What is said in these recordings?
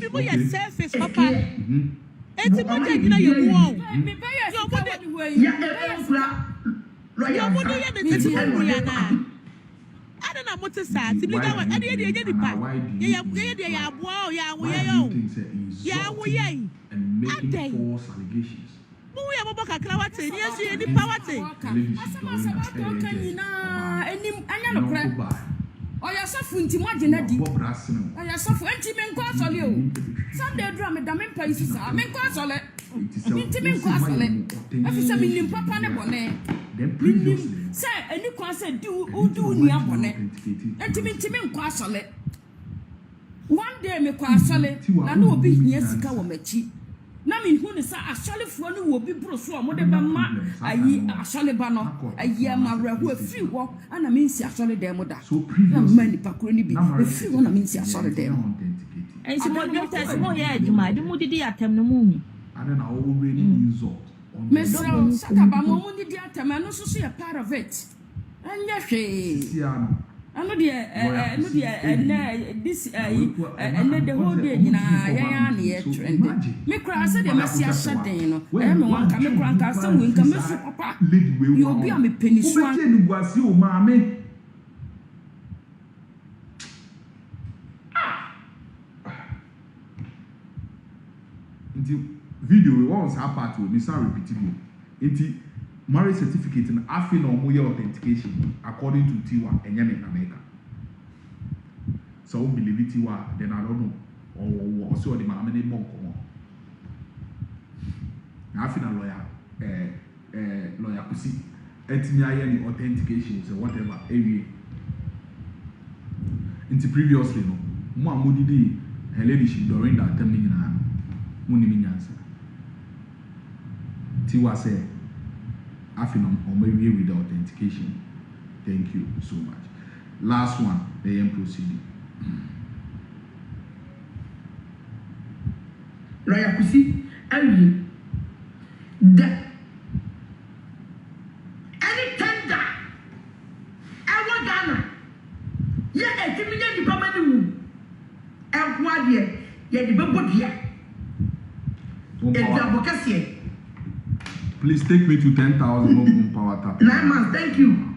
Enti mo ye surface papa. Enti mo je gina ye wo. Ya efura. Yo mo do ye me tete wo ya na. Ada na mo te sa ti bi ga wa ade ye di pa. Ye ya aboa o ya wo ye yo. Ya wo ye. And making false allegations. Mo ya mo baka kra wate ni asu ye ni pa wate. Asama toka nyina enim anya no kra. Oya safu nti mo agena di. Oya safu enti me nko asole o. Sunday drum me da me mpa isi sa. Me nko asole. Enti me nko asole. Afisa me nim papa ne bone. Then previously say any kwa say do ni abone. Enti me nko asole. One day me kwa asole na no obi hia sika wo machi. Na me hu ne sa asole fo no wo bi bro so o mo de be ma ayi asole ba no ayi amawrahu afiri ho ana me nsi asole dem da na mani pakro ni bi afiri ho na me nsi asole dem ensi mo de test mo ye adwuma de mo didi atem no mu ni ana na already insult me so sakaba mo didi atem no so so ye part of it anya hwe ano de this the whole day na ya trend me cry say the mercy ashadin no me wan ka me cry ka say we nka me so papa you be am penny so an ni guase o maame inti video we once part we me say repeatable inti marriage certificate and afi na omo ye authentication according to Tiwa enye in America. So believe Tiwa then I don't know or so the mama ne monko mo. Na afi na lawyer kusi etimi aye ni authentication so whatever ewie. Into previously no mo amodidi her ladyship during that time ni na mo ni nyansa. Tiwa say Afinum or maybe with the authentication. Thank you so much. Last one, the end proceeding. Lawyer Kusi, any tender, I Ghana. Yeah, a million department, and 1 year, yet the Bumbo here. Advocacy. Please take me to 10,000 power tap. 9 months, thank you.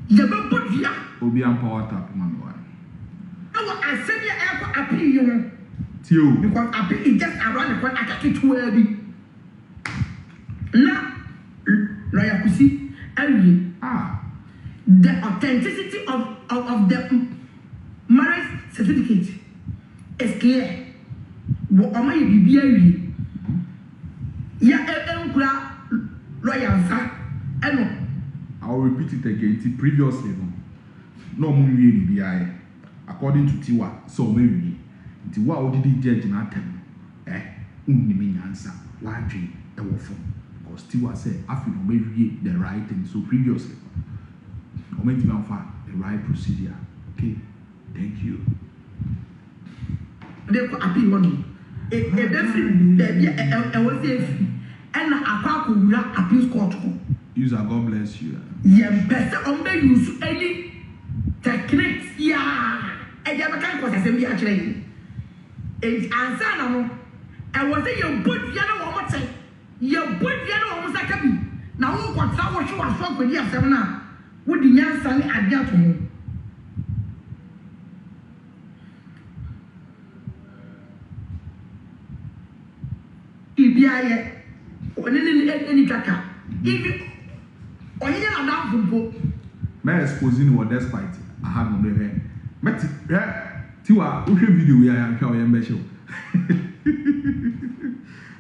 You don't put here. Obi and power tap, man. I said you ever appeal you. Tio. Because I be just around the corner. I can't get too early. Now, Lawyer Kusi, the authenticity of the marriage certificate is clear. What am I be? Yeah, Lawyer, I'll repeat it again. Previously, no more BI. According to Tiwa, so maybe Tiwa did judge in atem. Unimi answer. Why dream a waffle? Because Tiwa said, I feel maybe the right thing. So previously, I meant to the right procedure. Okay, thank you. They could appeal on and I appeals court. User, God bless you. Yeah, better on the use any techniques. Yeah, and you have a kind of actually. It's answer. I was saying your good yellow woman say your good yellow woman say now what someone should have spoken with you now. Would the young son adhere to him? Any kaka. If or you are not good. May exposing what despite I have no hair. Met Tiwa, which video we are showing show.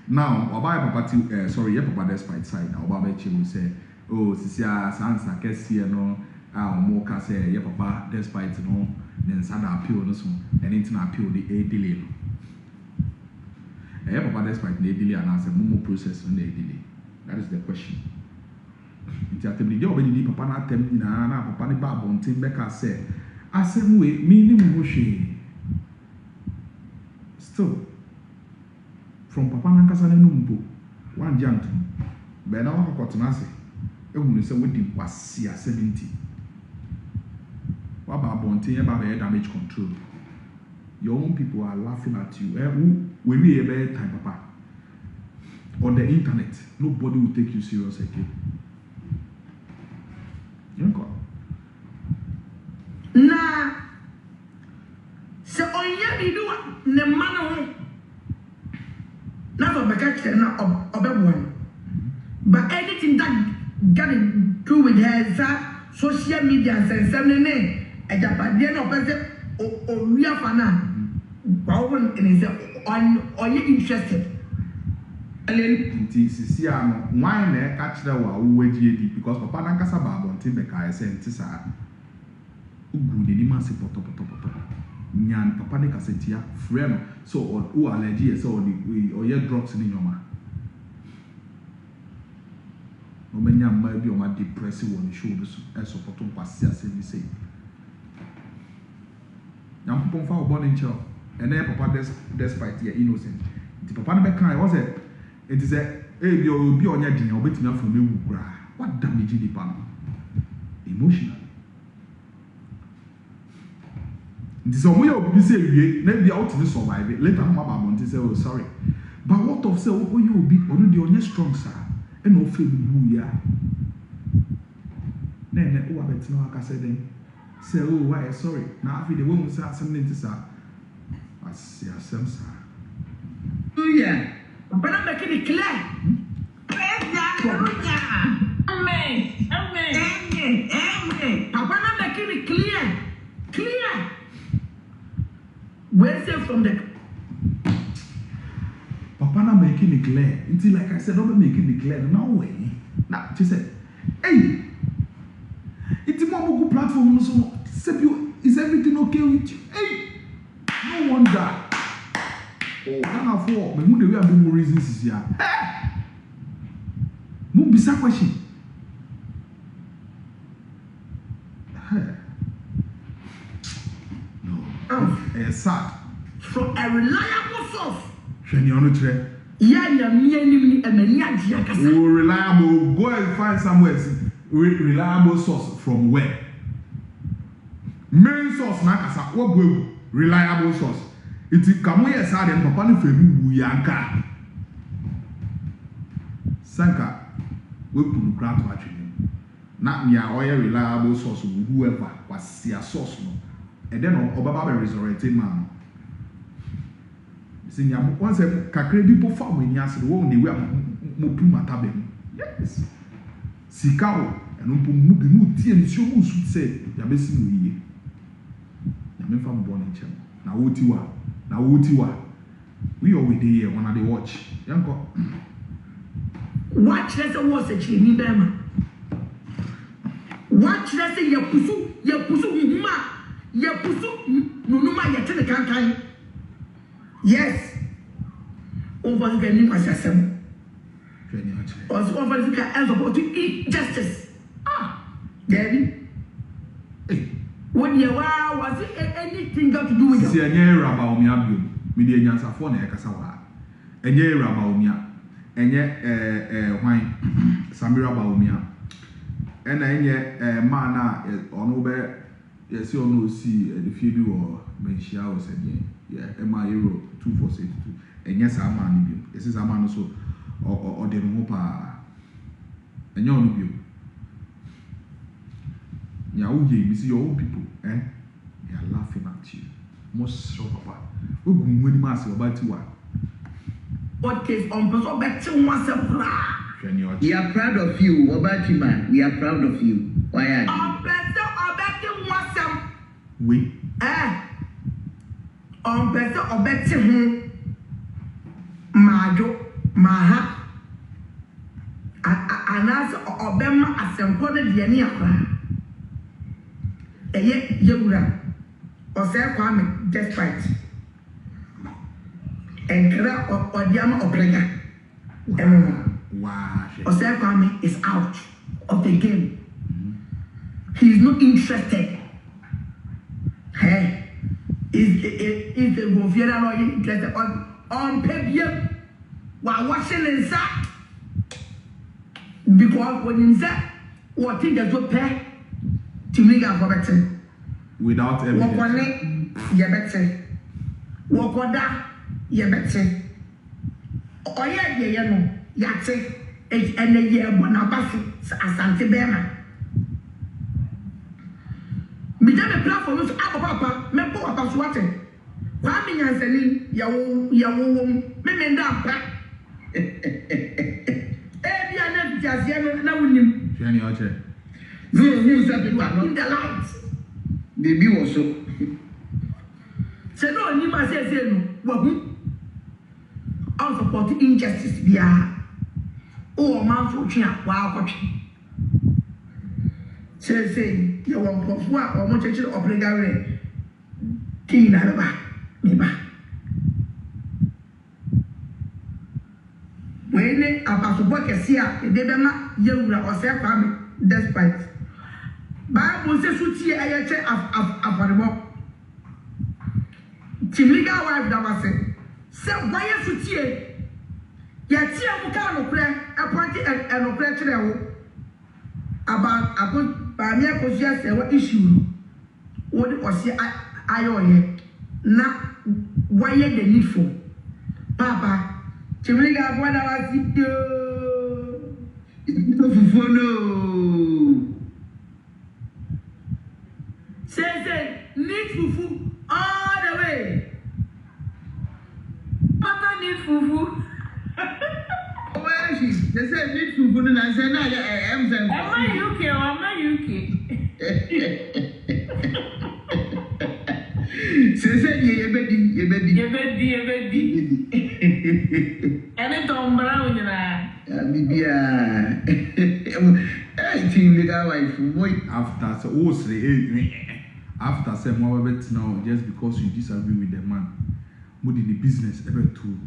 Now, Oba Papa sorry, yeah, Papa despite side. Now, Oba will say, oh, Sisia, Sansa, Kessia, no, Moka say, yeah, Papa despite no, then Sada appeal no so, and internet appeal the A delay. Yeah, Papa despite the delay and answer Momo process on the delay. That is the question. It's at the job, Papa not tempting, Papa the Bab on Tim Becker said, I said, we minimum she. Still, from Papa Nankasa Numbo, one gentleman, Benao Cotonasi, everyone said, waiting was 70. What about Bontin about damage control? your own people are laughing at you. When we a bad time, Papa. On the internet, nobody will take you serious again. Nah, so on you do the man not of the catcher, not of one. But anything that got to do with her social media and something, a Japanese person or real fan, are you interested? Nti sisi ano why na catch that wa wo GD because papa na kasa ba bon tin be kai say nti sa ugu de ni ma se poto nyan papa ne kasetia friend so o allergy so o ye drugs ni nyoma no menya ma bi o ma depressive won show do so e support kwase ase ni say nyam pon fa obo ni ncho ene papa despite your innocent nti papa ne be kai was it it is a be on your dinner, waiting for me. What damage in the pan? Emotional. This is a way of you say, maybe out to survive it. Later, I'm about to say, oh, sorry. But what of say, oh, you will be already on your strong side and no feel who you are. Then, oh, I bet no, I said then, say, oh, why, sorry. Now, I feel the woman say something to say, I see a sense. Oh, yeah. But I'm making it clear. Amen. Papa, I'm making it clear. Where's it from the Papa, I'm making it clear. Until, like I said, I'm making it clear. No way. Now, she said, hey, it's a good platform. So, is everything okay with you? Hey, no wonder. Oh, I for me who the way I do reasons is here. Mo bisa question. No. Sad. From a reliable source. Shani ono tre. Yeah, me and many ideas. Oh, reliable. Go and find somewhere. Reliable source from where? Main source na kasa. What go? Reliable source. Iti kamo ye sad and papa no femi wu yanka. Sanka we punu kra to atwene. Na nya oye reliable source whoever was their source no. And then obaba be resurrected man. See nya once kakre bi po fa mo ni ase wo ne we mo pu mata be. Yes. Sikao eno mpo mu bi mu tie nsuo mu su se ya besi mu yiye. Ya me fa mo bo ne chem. Na wotiwa. We always here when they watch. Yanko. Watch let's watch the chini bema. Watch let's say ya pusu nunuma ya tene kankan. Yes. Over the new assassin. Also over the can support to eat justice. Daddy. When you was it anything got to do with see any raba omia bio me dey nyansa fo na ekasa wa enye raba omia enye hwan samira ba omia ena enye man na ono be yesi ono si the fie bi wo menhia wo se bien yeah ema euro 2482 enye sa man bio esi sa man so o de no pa enye ono bio ya uye mi see your own people they are laughing at you most so papa ogun wani ma se obati wa what case on person back to one self. We are proud of you, Obati man. We are proud of you. Why are you? On person obati one self. We on person obati hu majo maha anas obema asempo de de ni akra eye yewura ose kwa me despite enkra odiama obrega wow ose kwa me is out of the game. He is not interested. Hey, is the gofiera no interested on pebie wa washing inside because when you say what thing that you pay to make a correction without evidence. What one you better Wokoda yebete. Oya de ye no yate ene ye bonabasi asante bema. Mi da me platform so papa me bo papa so wate. Kwa mi nyansani yawo me menda apa. Bia na tiasie no na wonim. Hwani oche. Who said people In the light. Baby was so. Se no ni ma se no wahu. On support injustice bia. O man so twa wa akotwe. Se you want kofu a o mo cheche obligare. Tina ba. Me ba. Wene apasopo kese a de be ma yewura ose kwa me despite Bible says sutie ayache afarebo Timliga wife da wase se waye sutie ya tie mu ka no kure appoint no kure kire wo about Bronii AKOSUA Serwaa issue wo de ose ayoye na waye the needful papa Timliga boy da wase No. Say, need fufu all the way. Papa need fufu. Where is she? They said need food and I said, no, I'm saying. I'm She said, you baby. And it don't brown, you know. I think that our wife After so say after say more bet now just because you disagree with the man. More in the business ever too.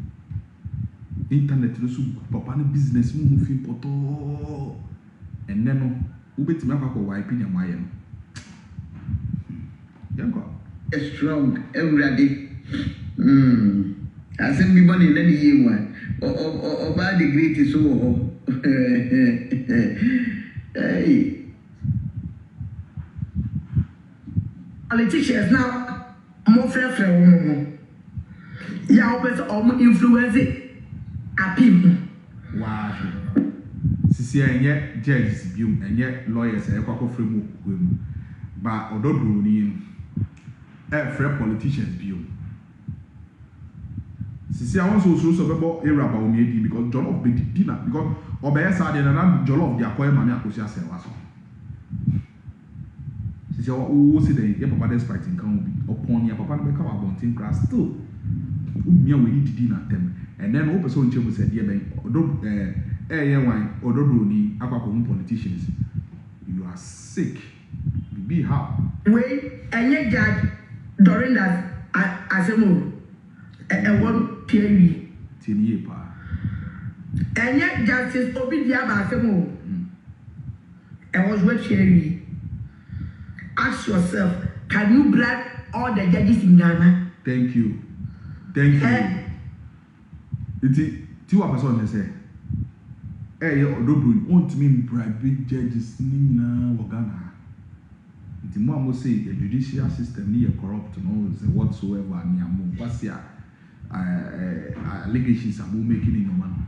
Internet no so papa no business mu fi poto. And then no ubeti me akwa wipe nya maye no. Yanko. strong everybody. I said, be money in any year one. Or by the greatest so. Hey. Politicians now more fair. Yeah, better almost influence a people. Wow. Sisi enye judges biom enye lawyers ekwakọ frame kwem. Ba Odo Bronii free politicians biom. Sisi I want so bebo era ba omiedi because jollof be dinner because obeye sa de na jollof dia koy Bronii AKOSUA Serwaa so. Sisi o see the your papa despite in kan obi upon your papa be ka wa bontin class still. Umia we need dinner them and then o person nche mo say de ben Odo Odo Bronii AKOSUA politicians. You are sick. Be how? Wait, and judge during that as a move. And one period. Tiniye pa. And yet justice Obidia Basemo. And was what cherry. Ask yourself, can you black all the judges in Ghana? Thank you. Thank you. Iti tiwa person say Odo Bronii want me bribe judges ni na Ghana. Iti mo amo say the judicial system ni corrupt no whatsoever ni amo kwasia allegations are making in man.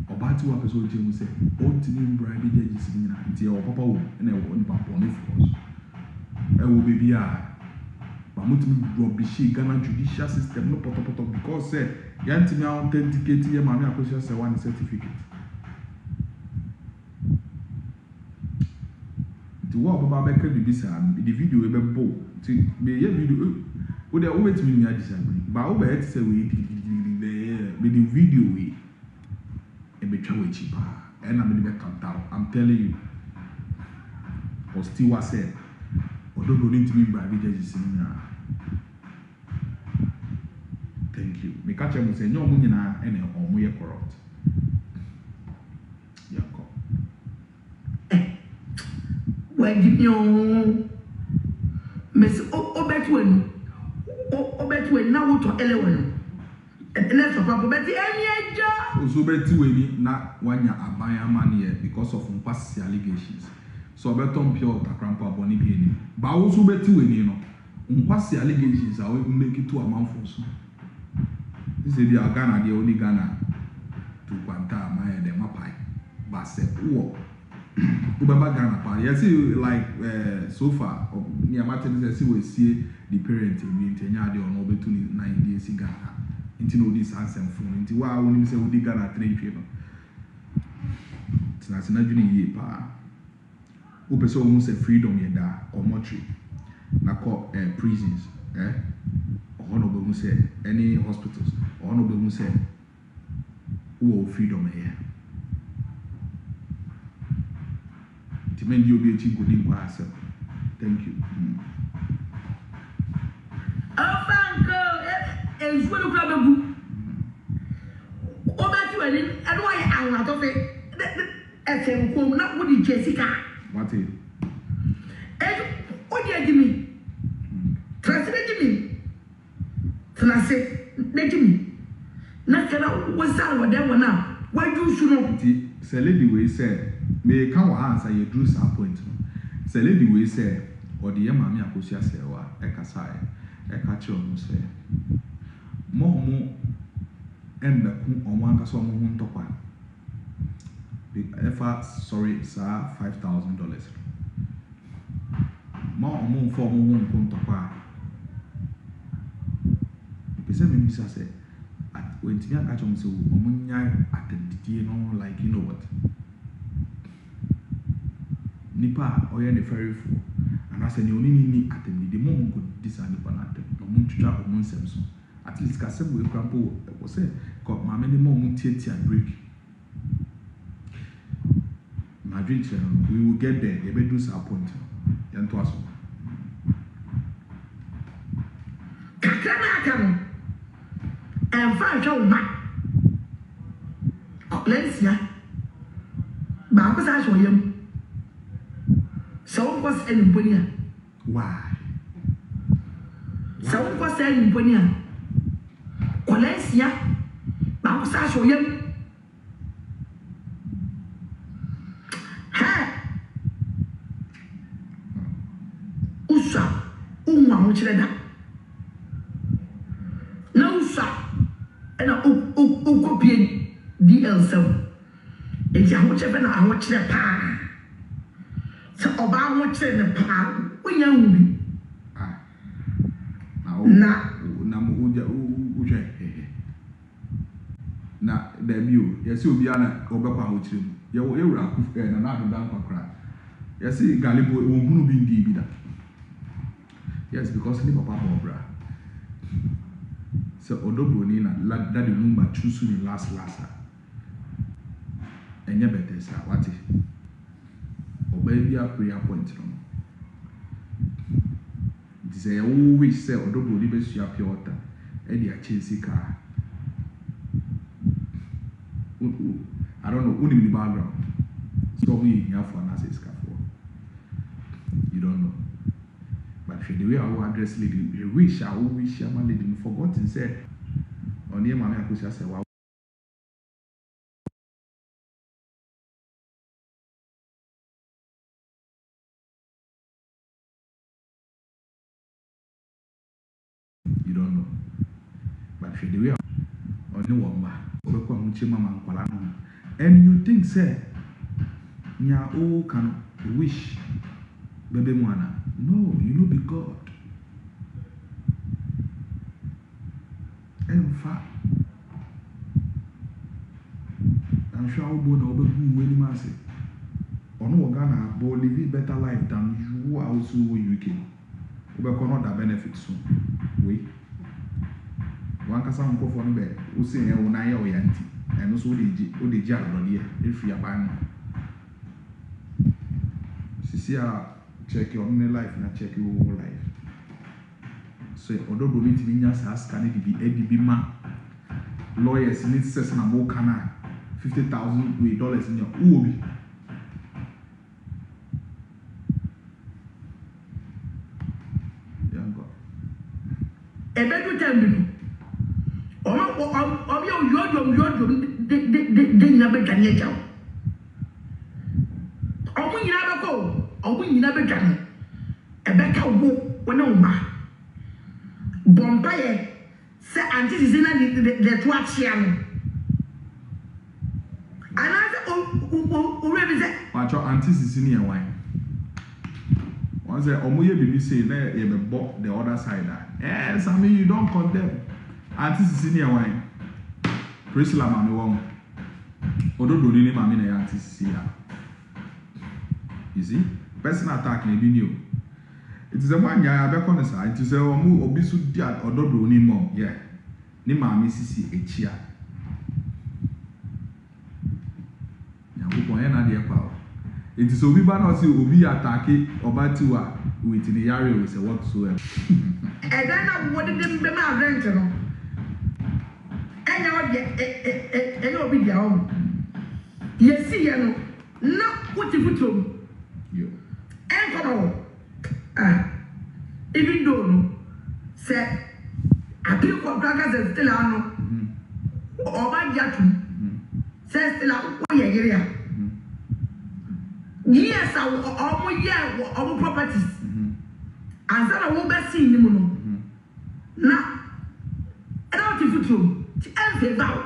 About two episodes, you say, "Don't name bribe judges in until your papa and I won't pop on it for us." I will be but rubbish Ghana judicial system no poto because say Yantimi authenticate your Bronii AKOSUA Serwaa certificate. The work of Baba can be the video will be bold. The video, would they always mean I disagree? But over it say we the video we be cheaper and I'm going to cut down. I'm telling you. Or still was said, Odo Bronii to me bribe judges in now. Thank you. Me catch them say no money na and or more corrupt. When you Miss Obetwin now to 11. And let's talk about the any job. So Betty na wanya abaya money because of past allegations. So beton pure takrampa boni bi but also Betty no past allegations are make it to amount for so. This is the Ghana, the only Ghana to Banta, my the Mapai, but say, oh, Ubaba Ghana, pa. You see, like so far, near Martin says, we see the parent in Tenya, or no between 9 days in Ghana. Into no this handsome phone, into why I only say, we Ghana 3 people. It's not a year, pa. Upe so almost a freedom yeda or mortuary. Na call prisons, honorable who say any hospitals, honorable who say who freedom here. To make you be a chief good in thank you. Oh, Franco, is what you grab a book. Oh, that's you, and why I'm out of it. As a home, not with Jessica. What is? What do you give me? Translate me. Translate me. Not what's that what that one now? Why do you know? Say lady way said, may come answer your drew some point. Say lady way said, or the Bronii AKOSUA Serwaa, Ekasai, Ekacho, say. More and the one Casson Topa. Sorry, sir, $5,000. More or more for more Topa. The person said, when Tia catch on so, attended, like you know what. Nipa or any ferry for, and I said, you only need attended the moment could decide upon attend, no moon to travel Lumba Nsemsem. At least Cassam will grandpa was said, got my many more moon and break. Madrid, we will get there. They may do some point. Yan to us. Kakana and find your man. Let's see. Babas, I show him. So was anybody. Why? So was anybody. Colesia, Babas, I show him. Usa, Mucheda. No, sir, and a copy DL7. It's a whichever I watch the pa. So, about watching the pa, we young be. Now, the view, yes, you'll be on a Obaka with him. You're a cook and another down cry. Yes, Galibo won't be indeed. Yes, because the papa bobra. So Odo Bronii that the Lumba choose in last. And you better say what is obey your prayer point. It is a always say Odo Bronii best your pure water and your chasing car. I don't know only in the background. So we here for an assist for. You don't know. The way I will address lady, the wish I will wish my lady forgotten said on the Bronii AKOSUA Serwaa. You don't know. But the way on the woman, and you think, say, Nya O can wish baby mwana. No, you know be God. In fact, I'm sure I'll be able to do any mercy. On Ghana, but living better life than you are also UK. We will not that benefit soon. Wait. One can sound for me, who say, I will not hear yanti, and also the jar on here if you are buying. See, check your own life and check your whole life. So, Odo Bronii to be as can it be EDB lawyers need session and more canal $50,000 in your Ubi. Young God. A better time. They never can get out. Oh, we never go. Oh, we never can. A better walk when no ma. Bombay say anti sisi na the to achia no ana o rebi say macho anti sisi ni wine once omoye bibi say na e be bo the other side yes I mean you don't condemn anti sisi ni wine Priscilla mami won Odo Bronii ni mami na anti sisi ya you see personal attack na bi ni o it is a man ya be ko nsa it is a omu obi su di Odo Bronii mom yeah ni mami sisi echia ya ko ya na de kwa it is obi ba na say obi attack obatiwa with the yare we say whatsoever e dan na wo de be ma rent no enya wo de obi dia o yesi ye no na wotifutom yo enkono even though no say appeal for braggers still ano oba jatu say still o ye yere ya yes omo ye omo properties and that wo be see ni mu no na era wotifutom ti enfeva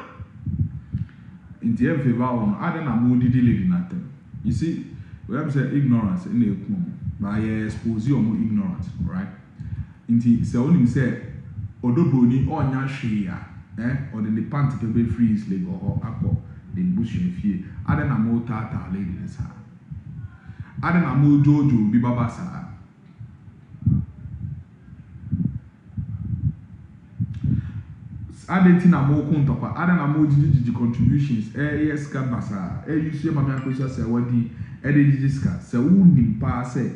in the favor on adena mo didi lady natem you see we have say ignorance in the ekum by expose your ignorance right inti say onim say Odo Bronii onya hwe ya or the pant be freeze lego or akọ the bush fie adena mo tata lady sa adena mo jojo bi baba sa adeti na mo kuntokwa ada na mo jiji contributions yes ka basa use mama akosua Serwaa di jiji ska se wu nimpa se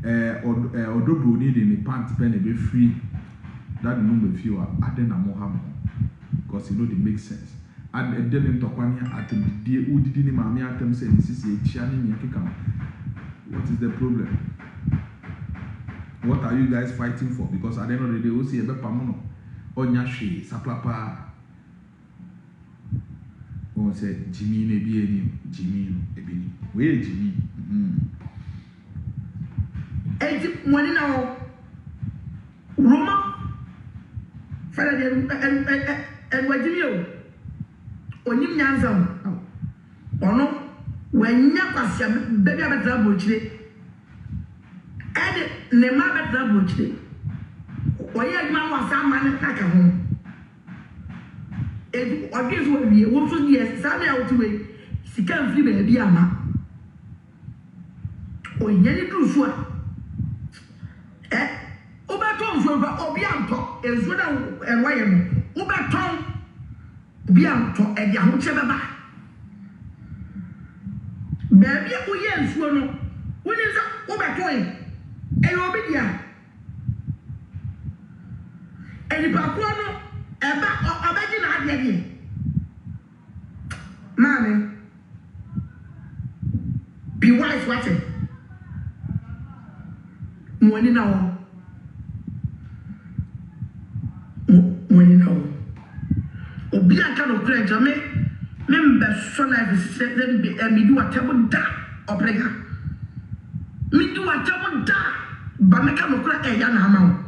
Odo Bronii de ni pant pen e be free that number few ada na mo ha mo because you know it makes sense and de dem tokwa ni atem die udidi ni mama atem se sisi echia ni keka what is the problem what are you guys fighting for because at the end of the day o see e be pamono onya hwe saplapa o se Jimmy na bi eni Jimmy no ebini we Jimmy enti woni na o Roma fara de en wajimi o onyim nyanzam ono wanya kwasia bebi abetra bochire ede ne ma betra bochire oye ma wa sama ne kaka ho e odis wo wie wo so die sa na wo tiwe sika mfiri be bia ama oye ni du so obeton so ba obi anto ezo na enwaye no obeton obi anto e dia ho che beba bebi ko ye nsuo no woni za obeton e obi dia eni pakwa no eba obeji na ade die mame be wise what it money now money now obi aka no kura jame me so life say let be me do whatever da obrega me do whatever da ba me ka no kura e ya na ama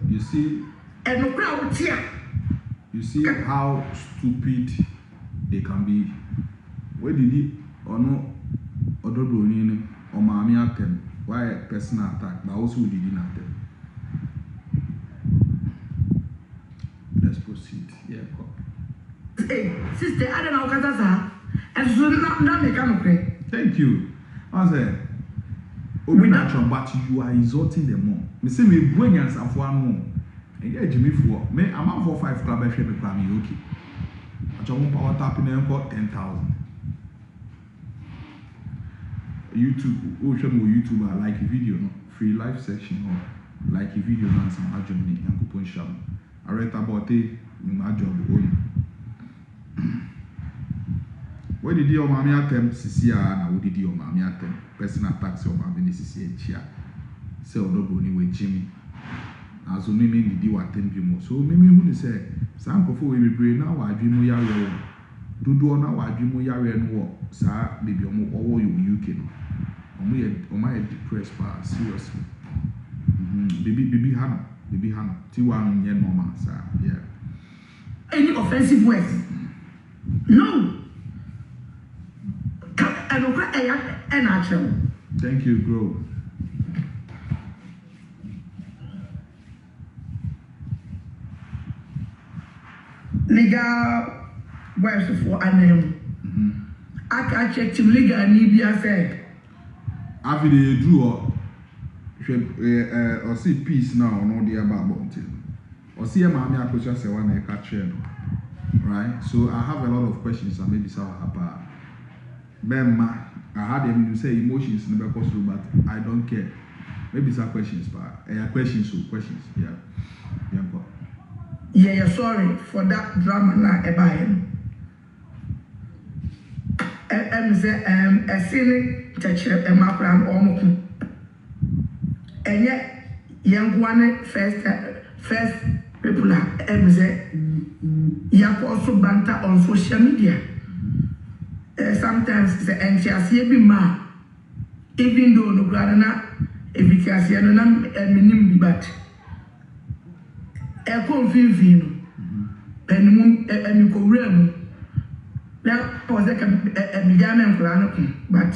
you see and no crowd here you see how stupid they can be where did it or no Odo Bronii or mami atem why personal attack but also did it not them. Let's proceed. Yeah, hey sister I don't know what that's and so not make am okay. Thank you. I said but you are insulting them more. Me say me buenya safo anu. E get Jimmy for me am for 5 club e hwe me kwa me okay. Acho power tap na enko 10,000. YouTube, oh show me YouTube I like a video no free live section or like a video na some ajoni yankopon sham. I read about it in my job own. Where did your mommy attempt sisi na wo did your mommy attempt personal tax your mommy sisi echia. Say Odo Bronii with Jimmy. As o me did you attempt bi mo. So me hu say sankofo we bebre na wa adwemu yare wo. Dodo na wa adwemu yare no wo sa baby omo owo yo UK no. Omo ye depressed pa seriously. Baby hana Baby Han, T1 yen normal, sir. Yeah. Any offensive words? No. And natural. Thank you, Grow. Legal words for a name. I can check to legal Nibia say. After they drew or see peace now, no dear Babontin. Or see a Bronii AKOSUA Serwaa na catch. Right? So I have a lot of questions and maybe some about Bemma. I had them say emotions never possible, but I don't care. Maybe some questions, but questions. Yeah. Yeah, sorry for that drama na ebayen. Say a silly teacher and my plan almost. And yet, young one first people say Sidechicks Banta on social media. Sometimes the anxious be ma, even though no grana, if you can see a minimum but a confusing and you go realm. Now was like a medium grana, but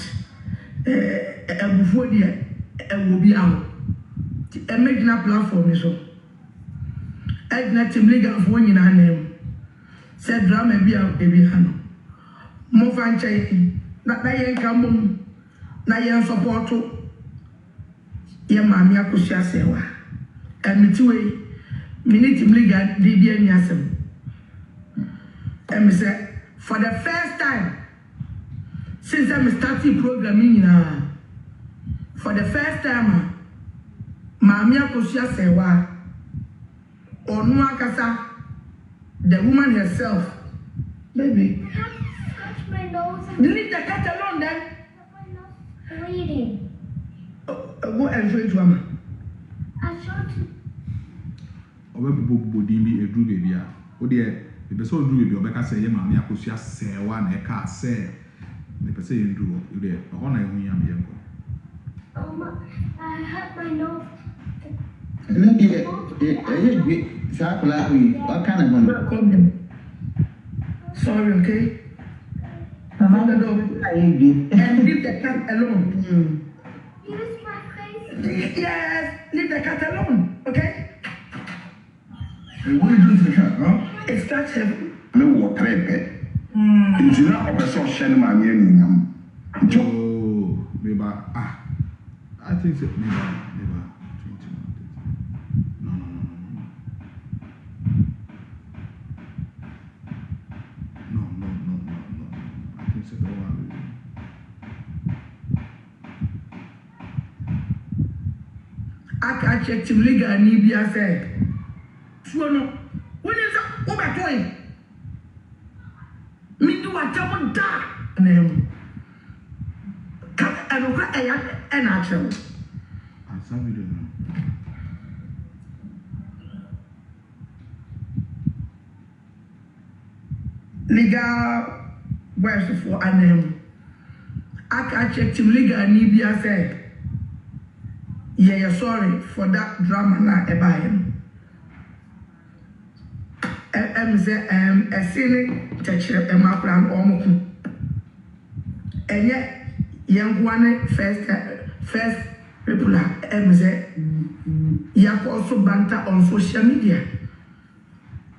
before the will be out. A major platform is so. I'd not him legal for one in her name. Said drama be out, baby Hano. More fan checking, not Nayan Cambum, Nayan support to Bronii AKOSUA Serwaa. And me two way, minute him legal, DBN Yasem. And me say, for the first time since I started programming, for the first time, Bronii AKOSUA Serwaa, or no Akasa, the woman herself, baby. Touch my nose. Leave the cat alone then. My nose bleeding. Go and show it to Mama. I showed you. Dimbi a drew baby. Oh dear, the person drew baby, or Becca say, Bronii AKOSUA Serwaa, and a car say, the person you drew, you there, the honor of me, Mama, I hurt my nose. What kind of one? Sorry, okay? Mama, And leave the cat alone. Use my face. Yes, leave the cat alone, okay? what do you do to the cat, huh? It's that heavy. No, what crepe. It's not a person sending my name. Oh, maybe I think that maybe 21. No. I think so. I can check to legal Nibia say. So no, when is that over doing? Me do a double da name. And natural. I saw video now. Legal words for a name. I can check to legal Nibia say. Yeah, sorry for that drama na ebayen. Say a silly teacher and my plan almost. And yet, young one first people say Sidechicks Banta on social media.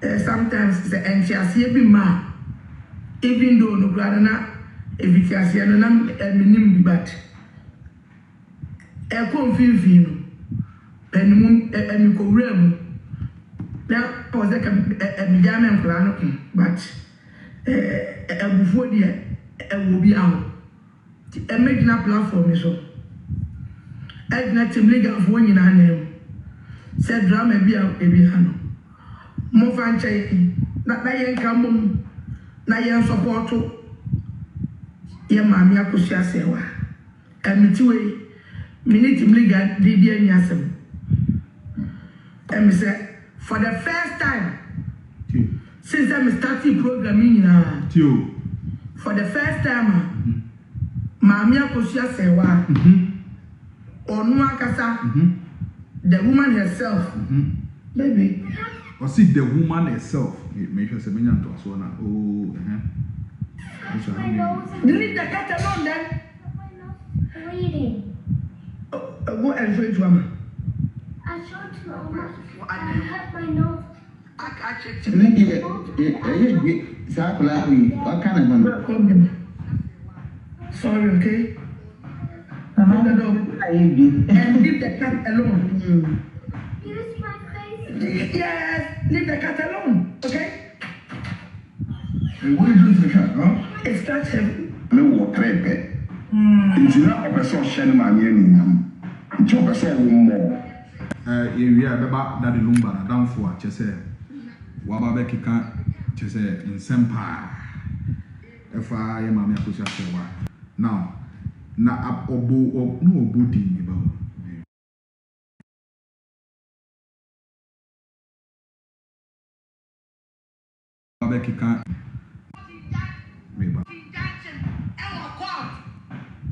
Sometimes the anxious be ma, even though no grana, if you can see a minimum but a confusing and you go realm. Now was like a medium grana, but before the will be out. A major platform is so. I'd not him legal for one in her name. Said drama be out, baby Hano. More fan checking, not Nayan Cambum, Nayan support to Bronii AKOSUA Serwaa. And me two way, minute him legal, DBN Yasem. And me say, for the first time since I started programming, for the first time, Bronii AKOSUA Serwaa, or no Akasa, the woman herself, Baby. Or see the woman herself. Make sure Semenya to us one. Oh, My nose is Leave the cat alone then. bleeding. Go and show it to Mama. I showed Mama. I hurt my nose. I catch it. Sorry, okay? And leave the cat alone. Use my face. Yes, leave the cat alone, okay? What do you do to the cat, huh? It's that heavy. Me wo trepe. It's not a person sharing my name. It's a person more. We are about that Lumba na down for Chese. Wababe Kika Chese in Sempa. If I am Bronii AKOSUA Serwaa. Now, na obo no obo di about. Wababe Kika.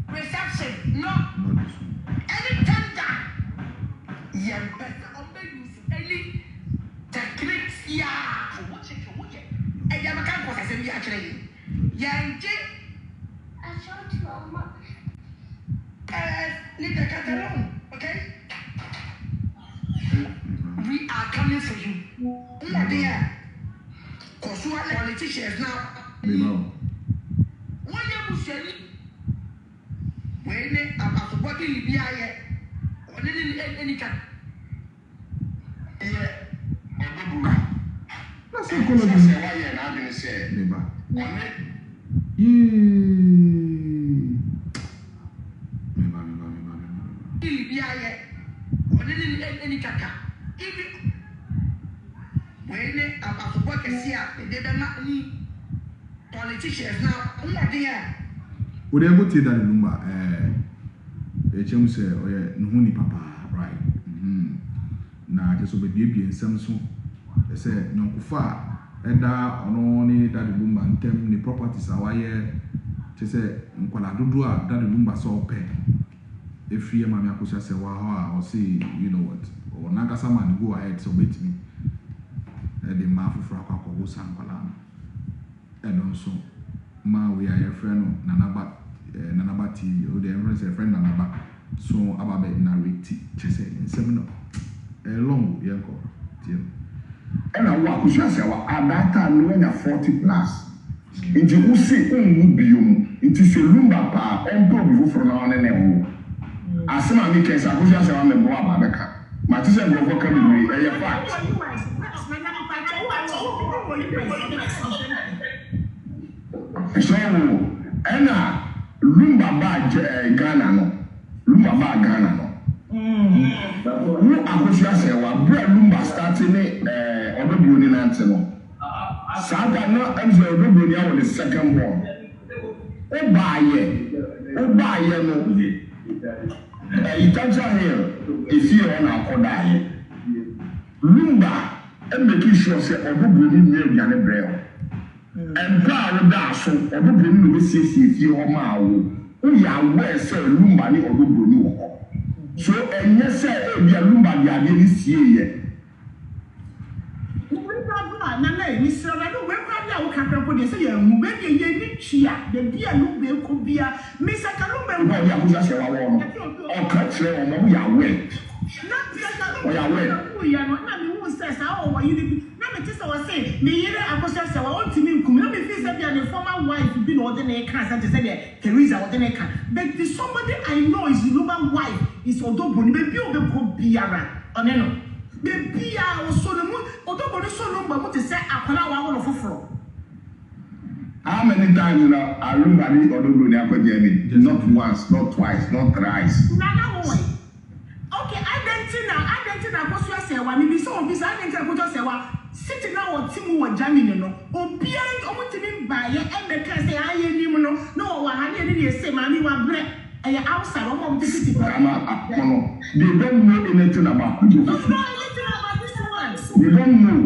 Reception, no. Not this one. Any tender. Yeah, better use any techniques. Yeah. And you can't process it actually. Yeah, I showed Mama. leave the cat alone, okay? We are coming for you. My dear. AKOSUA politicians now. When you say when about what will be I or any cat. That's a color. Any kaka. Even when about what can see, they don't need politicians now. Would ever tell that Lumba, say, oh, yeah, Nuhuni Papa, right? Now, just obey Baby and Samsung. They say, no, Kufa, and only that Lumba and them the properties are why, they say, Nkwala that Lumba saw pay. If you Bronii AKOSUA Serwaa, or say, you know what, or Nagasaman go ahead, so wait me. The Mafu Frako Sankwala. And also, we are your friend, Nanabati, or the embrace a friend Nanaba. So, about narrate, just in seminar. A long yanko. And I walk with yourself at that time when you're 40 plus. Into who say, it is a Lumba pa, and probably from now on. As some of the cases, AKOSUA Serwaa member of Babeka. My sister go for coming with a fact. So, Anna, Lumba ba Ghana no. Lumba ba Ghana no. Who AKOSUA Serwaa, Bra Lumba starting Odo Bronii no. Santa no, and the Odo Bronii was the second born. Obaye no. You can't tell him if you are on Kodaye. Lumba and making sure say Odo Bronii near Ghana Braille. And proud that so Odo Bronii will see if you are my we are where say Lumba ni Odo Bronii. So and yes say we are Lumba they are really see here. Nana, Miss Serrano, where are you can't put this here? Maybe you chia, the dear Lumba could be a Miss Akalumba. Or catch them on we are way. We are well. We are not who says, oh, you never just was saying, me AKOSUA Serwaa want to me, come me feel that the former wife been ordinary cancer to say Teresa ordinary can. But the somebody I know is Lumba wife is Odo Bronii, baby, you be around. On baby, I was so the moon, Odo Bronii so Lumba, what to say, I can now want to. How many times you know I remember Odo Bronii AKOSUA not once, not twice, not thrice. Nana boy. Okay, I didn't AKOSUA Serwaa. Maybe some of this I didn't AKOSUA Serwaa. Sitting now on Timu or Jamino, no, or behind almost even by and the class, I hear no, I didn't say, Mammy, one bread, and you're outside of the city. They don't know anything about you. Don't know anything about this one. They don't know.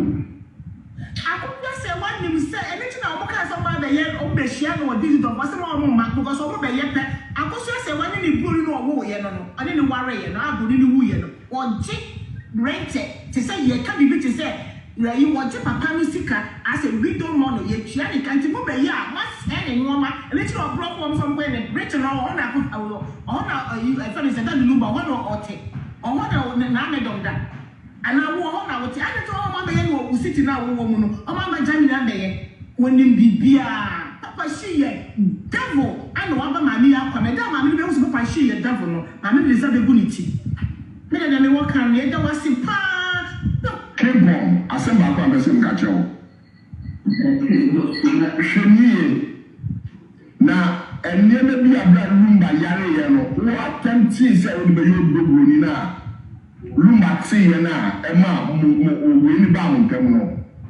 AKOSUA Serwaa, you say anything about somebody yet, or Beshian or digital, or someone because of the yet. AKOSUA Serwaa, any blue or war, I didn't worry, and I didn't woo, or Jake rented. to say you can be to say you want to papa sika as a widow mono ye chiani can't move ya what's any woman a little problem somewhere in Britain or on you I found that Lumba one or take or what I don't that. And I want I would say I don't know my who sitting now woman or my Jamie when you be Papa she devil I know about my mia come down my mini also Papa she devil no my mini is a bunity. Me and me work on the was Kimpon, assemble kwa mbese mkacho. Sheniye na eneme bi abra Lumba yare ye no wo attempt say wo be yo Odo Bronii na Lumba ti ye na ema we ni ba mo ntem no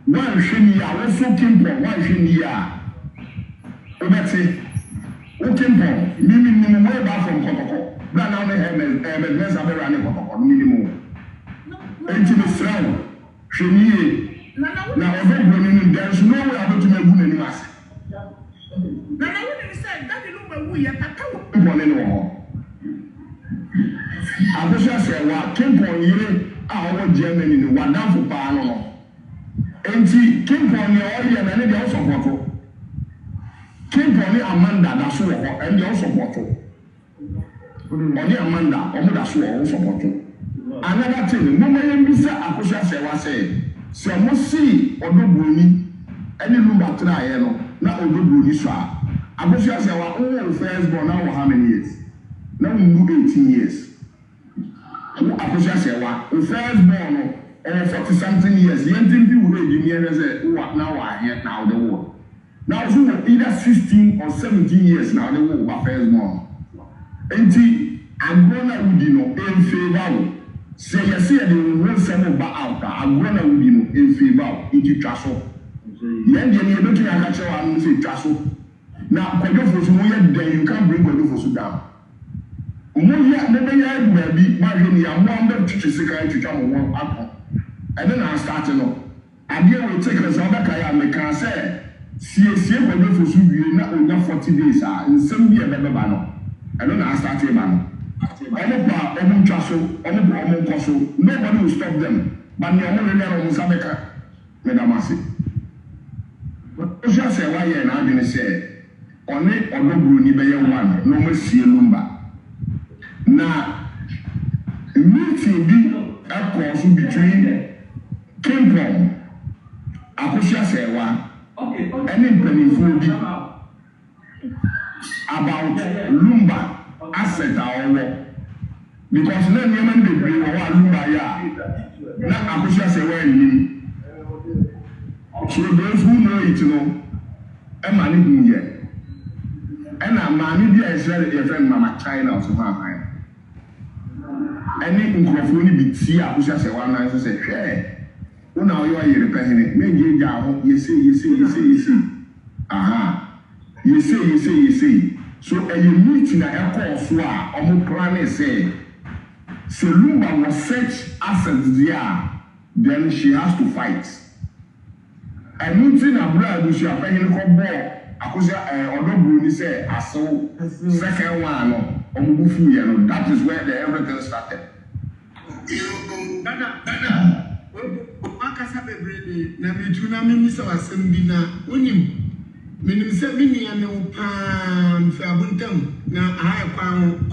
wan hweniye a wo so Kimpon wan hweniye a obeti wo Kimpon mimi way back from Kotoko na na me meza be rani Kotoko minimum enti me srawo hweniye na Odo Bronii there is no way about to make good animals. na when you said that Lumba wu ya tatawo Bronii no AKOSUA Serwaa Kimpon yire a owo Germany ni wadanfo pa no enti Kimpon ni o ye na ne de o support Kimpon ni Amanda da so ho en de o support oni Amanda o mu da so o support another thing mo may be say AKOSUA Serwaa say so mo see Odo Bronii any Lumba tra ye no na Odo Bronii so AKOSUA Serwaa o first born now how many years now we do 18 years AKOSUA Serwaa o first born or 40 something years yentin bi wo edi me say now we here now the war now so either 16 or 17 years now the war first born enti agrona wudi no en favor say yes say the one seven ba out agrona wudi no en favor iti twaso yen de ne betu aka chewa no say twaso na kodofo so mo ye den you can bring kodofo so down mo ya mo be ya baby ma hwe ni ya mo am be twitwe sika twitwa mo won akọ and then I start no ade we take us over kaya me kan say sie kodofo so wie na onya 40 days nsem bi e be ba no and then I start ba no nobody will stop them. But you only know Sabeka, Medamasi. But AKOSUA Serwaa ye na adwene say, only Odo Bronii be ye one, no more see Lumba. Na meeting bi akọ between Kimpon, AKOSUA Serwaa, and mpanimfo bi about Lumba asset our because na nyama bebre wo Lumba ya na AKOSUA Serwaa ni so those who know it no e ma ni hu ye e na ma ni bia Israel e friend mama China so ha any nkrofo ni bi ti AKOSUA Serwaa na so say hwe una oyo yere pehene me nge ja ho yesi aha yesi so a meeting na AKOSUA a omo plan say Lumba was such assets there then she has to fight and meeting abroad she apehene ko bo AKOSUA Odo Bronii say aso second one no omo bufu ye no that is where the everything started dada akasa bebrebe na metu na memisa wasem bi na onim menim se mini ame upam fa buntam na ahaya kwa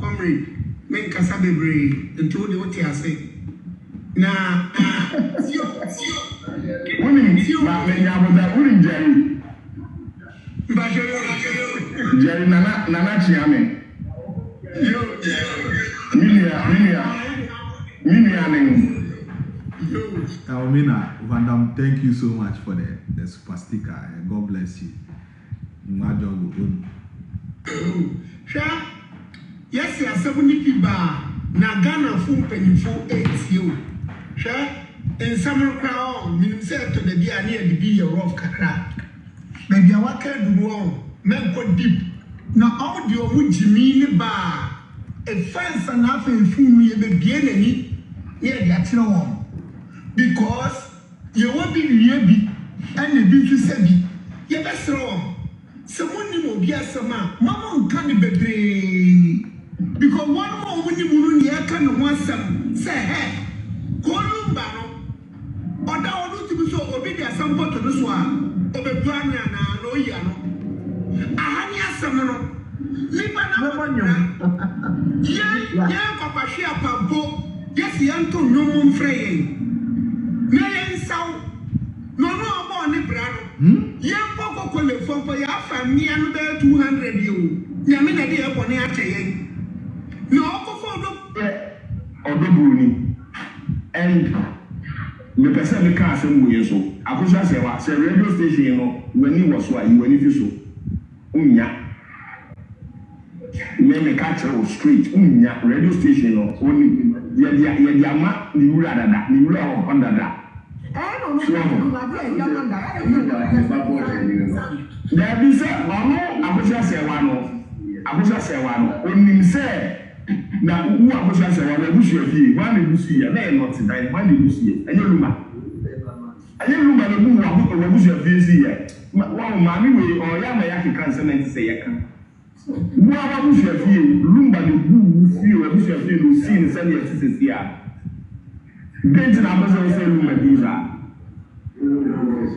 comrade men kasa bebre nto de wote ase na onim ma me ya boda onim Jerry nana chiame yo Mini Almina, Vandam, thank you so much for the super sticker. God bless you. Yes, you are 70 bar. Nagana full penny for 8 you. In summer crown, means said to the dear near the be a rough crack. Maybe I walk out wrong, men go deep. Now, audio would you mean bar? A fence and half in full me beginning, yeah, that's no one. Because you won't be nearby and the beef is heavy. You're best wrong. Someone will be a summer. Mamma can't be baby. Because one more when you will near can want some say, hey, go Lumba, Oda Odu to be so obedient some to this one. Obebana and Oyano. Ahania Samano. Libana. Yan Papa Shia Pampo. Yes, Yanto no moon fraying. Mayan South. No about Nibrano. Yan Poco Cole for your family and 200 you. Yamina dear Poniache. No, Odo Bronii and the person the car some way so. AKOSUA Serwaa say radio station no when he was so you when he so. Unya. Me catch on street unya radio station no only ya ma ni wura dada ni wura on dada. There be say AKOSUA Serwaa no AKOSUA Serwaa no onim say na who AKOSUA Serwaa na busu afie one na busu ya na not die one na busu ya enye Lumba na bu wa busu afie si ya wa ma mi we o ya ma ya kika nsement say ya kan wa busu afie Lumba na bu fie wa busu afie no si ne say ya sisi ya dent na abaso say Lumba diza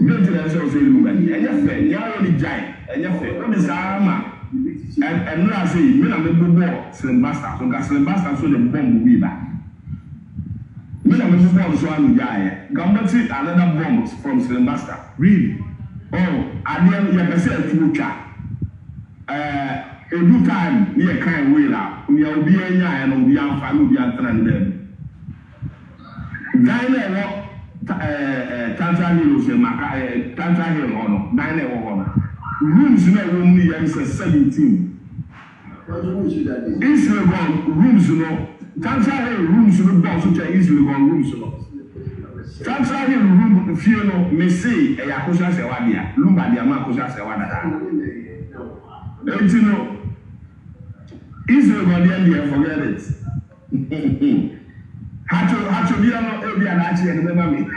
dent na say Lumba enye fe ya yo ni jai enye fe o bi sa ma and I say, me na me bobo Sylvester, so gas Sylvester so the bomb we back. Me na me bobo so anu jaye. Gambati another bomb from Sylvester. Really? Oh, adian ya pese fucha. Every time near kind way la, we are obi anya and obi anfa, obi antran dem. Dine wo Tanzania Hill se maka Tanzania Hill ono, dine wo ono. Rooms no room here 17. Easily gone rooms no. Tanzania rooms no boss so easily gone rooms no. Tanzania room fear no me say AKOSUA Serwaa dia. Lumba dia ma AKOSUA Serwaa dada. Don't know. Easily gone there forget it. Hacho dia no e bia na achi e me me.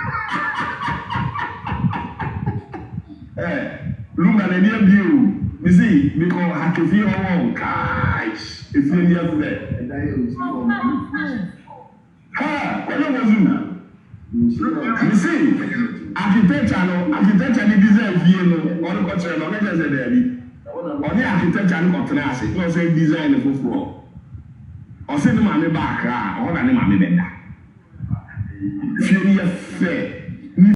Lumba na dia bio. You see, because I can feel all guys. If you near there. What was you see, architecture ni design vie no, on the contrary, no, let us say there. On the architecture ni contrast, no say design for floor. Or say the man back, or the man benda. If you near fair.